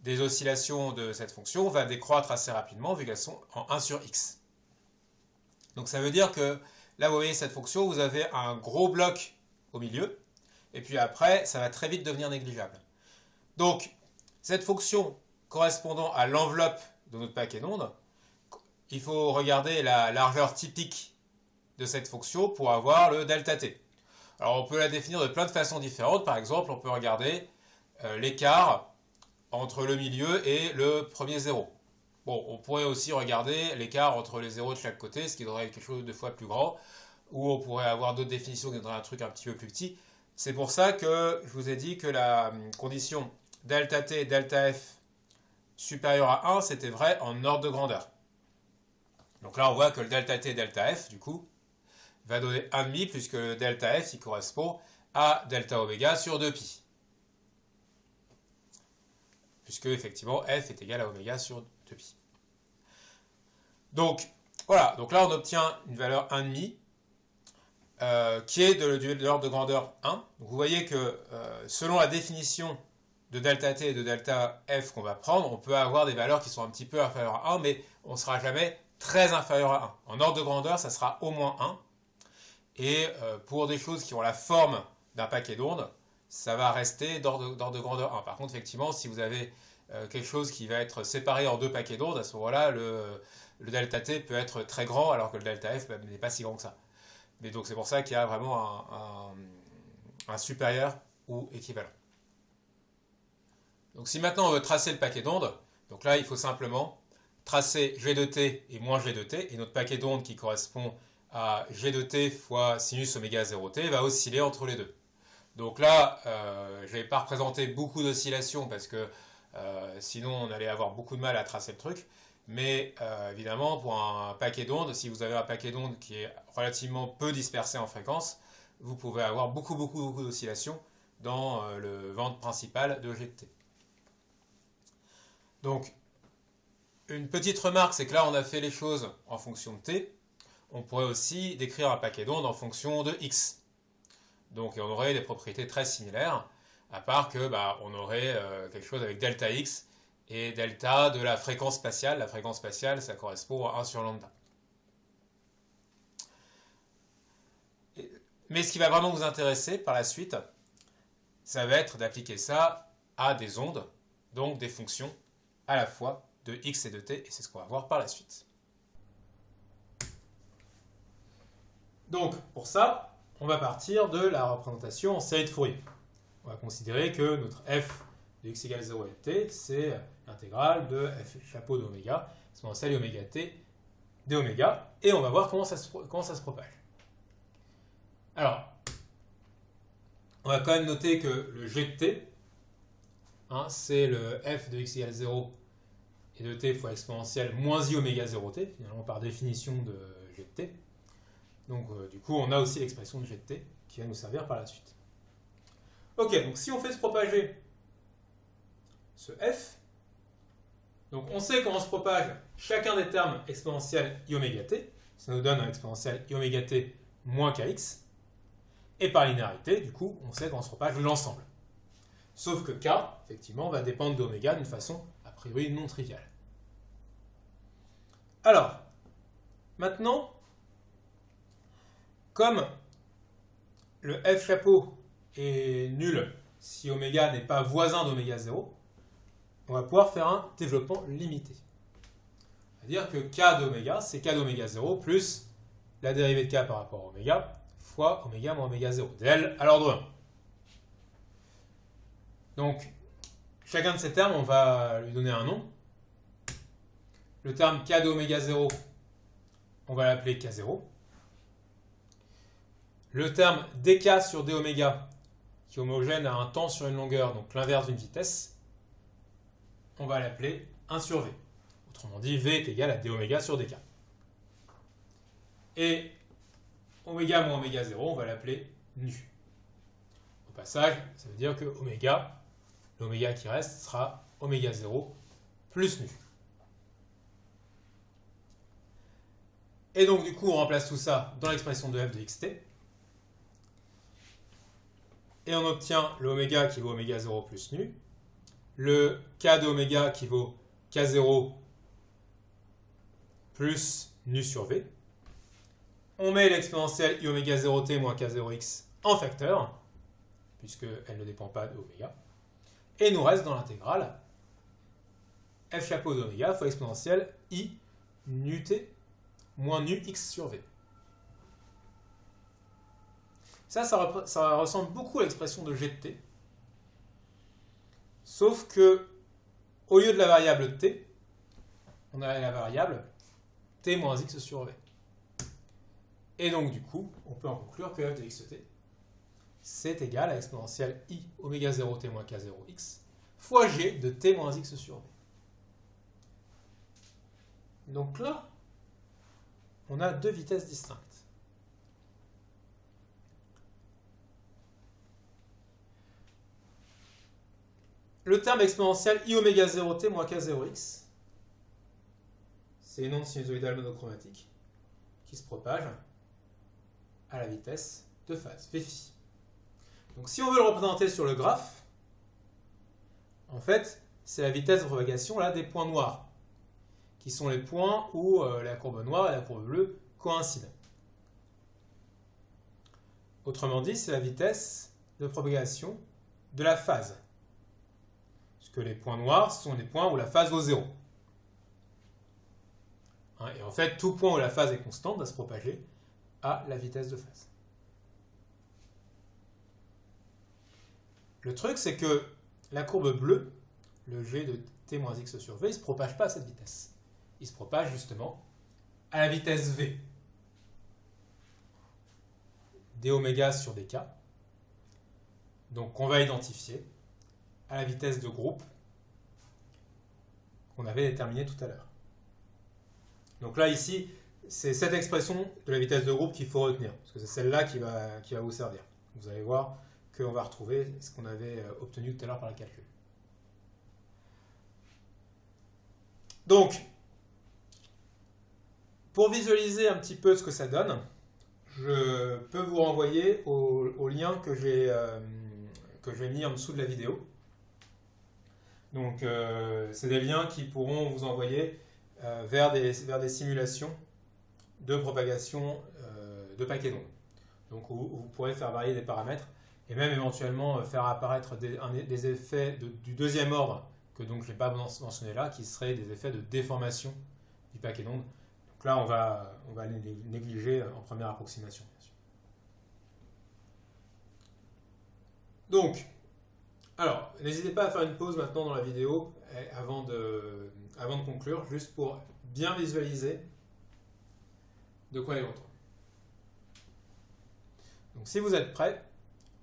S1: des oscillations de cette fonction va décroître assez rapidement vu qu'elles sont en 1 sur x. Donc ça veut dire que là vous voyez cette fonction, vous avez un gros bloc au milieu, et puis après ça va très vite devenir négligeable. Donc cette fonction correspondant à l'enveloppe de notre paquet d'ondes, il faut regarder la largeur typique de cette fonction pour avoir le delta t. Alors on peut la définir de plein de façons différentes. Par exemple, on peut regarder l'écart entre le milieu et le premier zéro. Bon, on pourrait aussi regarder l'écart entre les zéros de chaque côté, ce qui donnerait quelque chose de 2 fois plus grand, ou on pourrait avoir d'autres définitions qui donneraient un truc un petit peu plus petit. C'est pour ça que je vous ai dit que la condition delta t et delta f supérieur à 1, c'était vrai en ordre de grandeur. Donc là, on voit que le delta t, delta f, du coup, va donner 1,5 puisque le delta f, il correspond à delta oméga sur 2pi. Puisque, effectivement, f est égal à oméga sur 2pi. Donc, voilà. Donc là, on obtient une valeur 1,5 qui est de l'ordre de grandeur 1. Donc vous voyez que selon la définition de delta t et de delta f qu'on va prendre, on peut avoir des valeurs qui sont un petit peu inférieures à 1, mais on ne sera jamais très inférieur à 1. En ordre de grandeur, ça sera au moins 1. Et pour des choses qui ont la forme d'un paquet d'ondes, ça va rester d'ordre de grandeur 1. Par contre, effectivement, si vous avez quelque chose qui va être séparé en deux paquets d'ondes, à ce moment-là, le delta t peut être très grand, alors que le delta f n'est pas si grand que ça. Mais donc c'est pour ça qu'il y a vraiment un supérieur ou équivalent. Donc si maintenant on veut tracer le paquet d'ondes, donc là il faut simplement tracer g de t et moins g de t, et notre paquet d'ondes qui correspond à g de t fois sinus oméga 0t va osciller entre les deux. Donc là, je ne vais pas représenter beaucoup d'oscillations parce que sinon on allait avoir beaucoup de mal à tracer le truc. Mais évidemment, pour un paquet d'ondes, si vous avez un paquet d'ondes qui est relativement peu dispersé en fréquence, vous pouvez avoir beaucoup d'oscillations dans le ventre principal de g de t. Donc, une petite remarque, c'est que là, on a fait les choses en fonction de t. On pourrait aussi décrire un paquet d'ondes en fonction de x. Donc, on aurait des propriétés très similaires, à part que on aurait quelque chose avec delta x et delta de la fréquence spatiale. La fréquence spatiale, ça correspond à 1 sur lambda. Mais ce qui va vraiment vous intéresser par la suite, ça va être d'appliquer ça à des ondes, donc des fonctions à la fois de x et de t, et c'est ce qu'on va voir par la suite. Donc, pour ça, on va partir de la représentation en série de Fourier. On va considérer que notre f de x égale 0 et t, c'est l'intégrale de f chapeau d'oméga, exponentielle oméga t d'oméga, et on va voir comment ça se propage. Alors, on va quand même noter que le g de t, c'est le f de x égale 0 et de t fois exponentielle moins i oméga 0t, finalement par définition de g de t. Donc du coup, on a aussi l'expression de g de t qui va nous servir par la suite. Ok, donc si on fait se propager ce f, donc on sait comment se propage chacun des termes exponentiels i oméga t, ça nous donne un exponentiel i oméga t moins kx, et par linéarité, du coup, on sait comment se propage l'ensemble. Sauf que k, effectivement, va dépendre d'oméga d'une façon a priori non triviale. Alors, maintenant, comme le f chapeau est nul si oméga n'est pas voisin d'oméga 0, on va pouvoir faire un développement limité. C'est-à-dire que k d'oméga, c'est k d'oméga 0 plus la dérivée de k par rapport à oméga fois oméga moins oméga 0, dl à l'ordre 1. Donc, chacun de ces termes, on va lui donner un nom. Le terme k d'oméga 0, on va l'appeler k0. Le terme dk sur d'oméga, qui est homogène à un temps sur une longueur, donc l'inverse d'une vitesse, on va l'appeler 1 sur v. Autrement dit, v est égal à d'oméga sur dk. Et oméga moins oméga 0, on va l'appeler nu. Au passage, ça veut dire que oméga, l'oméga qui reste, sera oméga 0 plus nu. Et donc, du coup, on remplace tout ça dans l'expression de f de xt. Et on obtient le oméga qui vaut oméga 0 plus nu, le k de oméga qui vaut k0 plus nu sur v. On met l'exponentielle i oméga 0t moins k0x en facteur, puisqu'elle ne dépend pas d'oméga. Et il nous reste dans l'intégrale f chapeau d'oméga fois exponentielle i nu t moins nu x sur v. Ça ressemble beaucoup à l'expression de g de t, sauf que au lieu de la variable t, on a la variable t moins x sur v. Et donc du coup, on peut en conclure que f de xt, c'est égal à exponentielle i oméga 0t moins k0x fois g de t moins x sur v. Donc là, on a deux vitesses distinctes. Le terme exponentiel i oméga 0t moins k0x, c'est une onde sinusoïdale monochromatique qui se propage à la vitesse de phase, Vφ. Donc si on veut le représenter sur le graphe, en fait, c'est la vitesse de propagation là, des points noirs, qui sont les points où la courbe noire et la courbe bleue coïncident. Autrement dit, c'est la vitesse de propagation de la phase. Puisque les points noirs sont les points où la phase vaut 0. Et en fait, tout point où la phase est constante va se propager à la vitesse de phase. Le truc, c'est que la courbe bleue, le g de t moins x sur v, il ne se propage pas à cette vitesse. Il se propage justement à la vitesse v. Dω sur dk. Donc on va identifier à la vitesse de groupe qu'on avait déterminée tout à l'heure. Donc là, ici, c'est cette expression de la vitesse de groupe qu'il faut retenir, parce que c'est celle-là qui va vous servir. Vous allez voir qu'on va retrouver ce qu'on avait obtenu tout à l'heure par le calcul. Donc, pour visualiser un petit peu ce que ça donne, je peux vous renvoyer au lien que j'ai mis en dessous de la vidéo. Donc, c'est des liens qui pourront vous envoyer vers des simulations de propagation de paquets d'ondes. Donc, où vous pourrez faire varier des paramètres et même éventuellement faire apparaître des effets du deuxième ordre que donc je n'ai pas mentionné là, qui seraient des effets de déformation du paquet d'ondes. Donc là, on va les négliger en première approximation, bien sûr. Donc, alors, n'hésitez pas à faire une pause maintenant dans la vidéo avant de conclure, juste pour bien visualiser de quoi il retourne. Donc, si vous êtes prêts,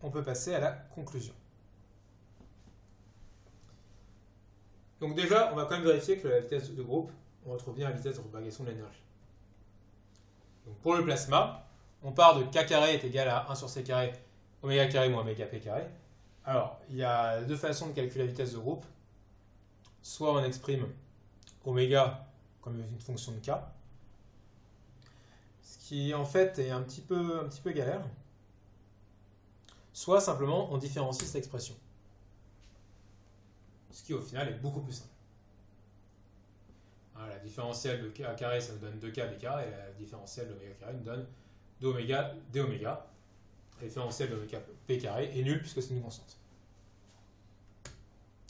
S1: on peut passer à la conclusion. Donc déjà, on va quand même vérifier que la vitesse de groupe, on retrouve bien la vitesse de propagation de l'énergie. Donc pour le plasma, on part de k carré est égal à 1 sur c carré, oméga carré moins oméga p carré. Alors, il y a deux façons de calculer la vitesse de groupe. Soit on exprime oméga comme une fonction de k, ce qui en fait est un petit peu galère. Soit simplement on différencie cette expression, ce qui au final est beaucoup plus simple. La différentielle de k carré, ça nous donne 2k b carré, et la différentielle d'oméga carré nous donne d'oméga d'oméga. La différentielle d'oméga p carré est nulle puisque c'est une constante.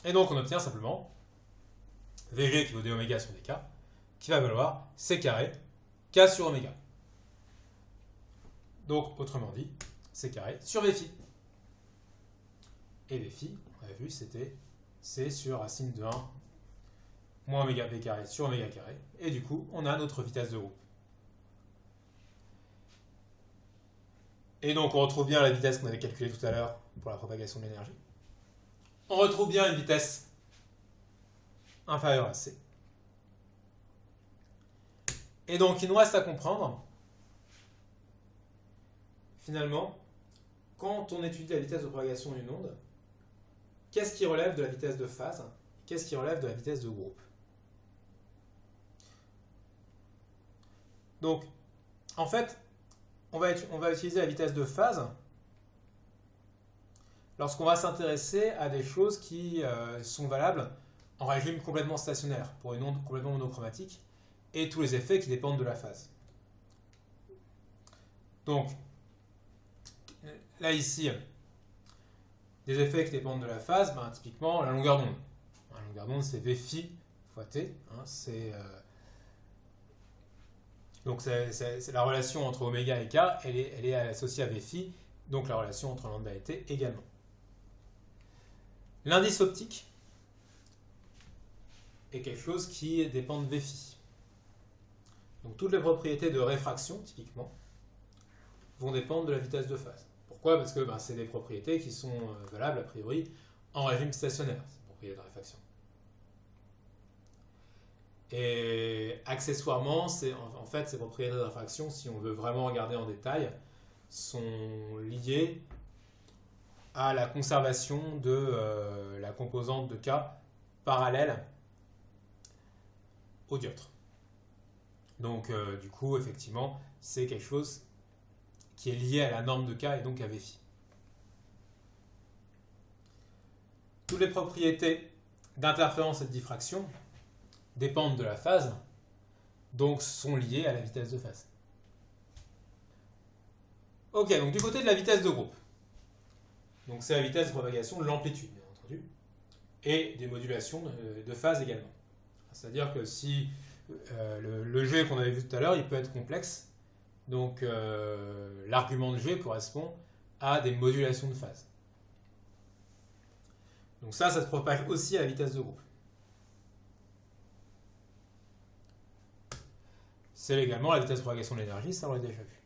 S1: Et donc on obtient simplement Vg qui vaut d'oméga sur dk, qui va valoir c carré k sur oméga. Donc autrement dit, c carré sur Vφ. Et Vφ, on avait vu, c'était c sur racine de 1 moins oméga p carré sur oméga carré. Et du coup, on a notre vitesse de groupe. Et donc, on retrouve bien la vitesse qu'on avait calculée tout à l'heure pour la propagation de l'énergie. On retrouve bien une vitesse inférieure à c. Et donc, il nous reste à comprendre, finalement, quand on étudie la vitesse de propagation d'une onde, qu'est-ce qui relève de la vitesse de phase? Qu'est-ce qui relève de la vitesse de groupe? Donc, en fait, on va utiliser la vitesse de phase lorsqu'on va s'intéresser à des choses qui sont valables en régime complètement stationnaire, pour une onde complètement monochromatique, et tous les effets qui dépendent de la phase. Donc, là ici, des effets qui dépendent de la phase, typiquement la longueur d'onde. La longueur d'onde, c'est Vφ fois t. Donc c'est la relation entre oméga et k, elle est associée à Vφ, donc la relation entre lambda et t également. L'indice optique est quelque chose qui dépend de Vφ. Donc toutes les propriétés de réfraction, typiquement, vont dépendre de la vitesse de phase. Pourquoi? Parce que c'est des propriétés qui sont valables, a priori, en régime stationnaire, ces propriétés de réfraction. Et accessoirement, en fait, ces propriétés d'infraction, si on veut vraiment regarder en détail, sont liées à la conservation de la composante de K parallèle au dioptre. Donc, du coup, effectivement, c'est quelque chose qui est lié à la norme de K et donc à Vφ. Toutes les propriétés d'interférence et de diffraction dépendent de la phase, donc sont liées à la vitesse de phase. Ok, donc du côté de la vitesse de groupe, donc c'est la vitesse de propagation de l'amplitude, bien entendu, et des modulations de phase également. C'est-à-dire que si le G qu'on avait vu tout à l'heure, il peut être complexe, donc l'argument de G correspond à des modulations de phase. Donc ça se propage aussi à la vitesse de groupe. C'est également la vitesse de propagation de l'énergie, ça on l'a déjà vu.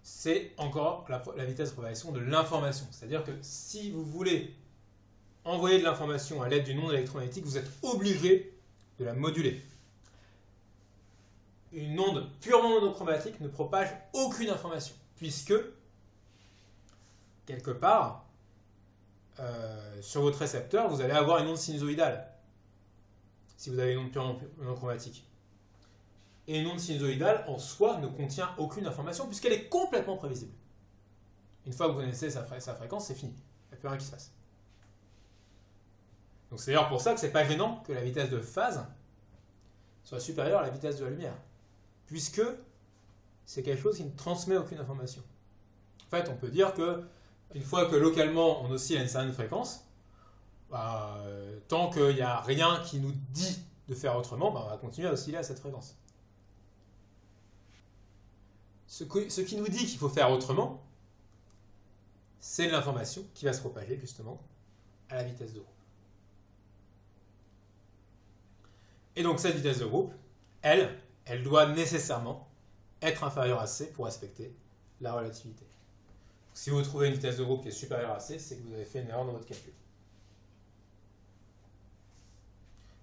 S1: C'est encore la vitesse de propagation de l'information. C'est-à-dire que si vous voulez envoyer de l'information à l'aide d'une onde électromagnétique, vous êtes obligé de la moduler. Une onde purement monochromatique ne propage aucune information, puisque, quelque part, sur votre récepteur, vous allez avoir une onde sinusoïdale, si vous avez une onde purement monochromatique. Et une onde sinusoïdale, en soi, ne contient aucune information, puisqu'elle est complètement prévisible. Une fois que vous connaissez sa fréquence, c'est fini. Il n'y a plus rien qui se passe. Donc c'est d'ailleurs pour ça que c'est pas gênant que la vitesse de phase soit supérieure à la vitesse de la lumière, puisque c'est quelque chose qui ne transmet aucune information. En fait, on peut dire que une fois que localement on oscille à une certaine fréquence, tant qu'il n'y a rien qui nous dit de faire autrement, on va continuer à osciller à cette fréquence. Ce qui nous dit qu'il faut faire autrement, c'est l'information qui va se propager justement à la vitesse de groupe. Et donc cette vitesse de groupe, elle doit nécessairement être inférieure à c pour respecter la relativité. Donc, si vous trouvez une vitesse de groupe qui est supérieure à c, c'est que vous avez fait une erreur dans votre calcul.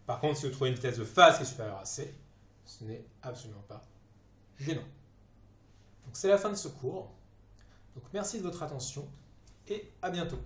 S1: Par contre, si vous trouvez une vitesse de phase qui est supérieure à c, ce n'est absolument pas gênant. Donc c'est la fin de ce cours. Donc merci de votre attention et à bientôt.